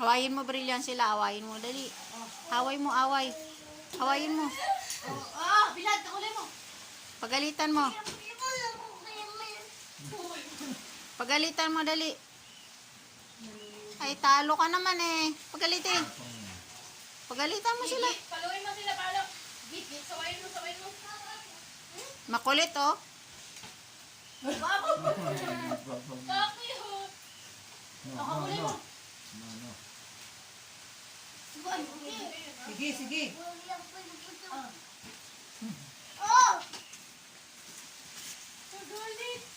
Hawayin mo, Brilliant sila. Hawayin mo, dali. Haway mo, away. Hawayin mo. Bilad, kakulay mo. Pagalitan mo. Pagalitan mo, dali. Ay, talo ka naman eh. Pagalitin. Pagalitan mo sila. Paluin mo sila, palo. Git, sawayin mo, sawayin mo. Makulit, oh. Kaki, oh. Kakulay mo. Sige, sige. Oh! Galit.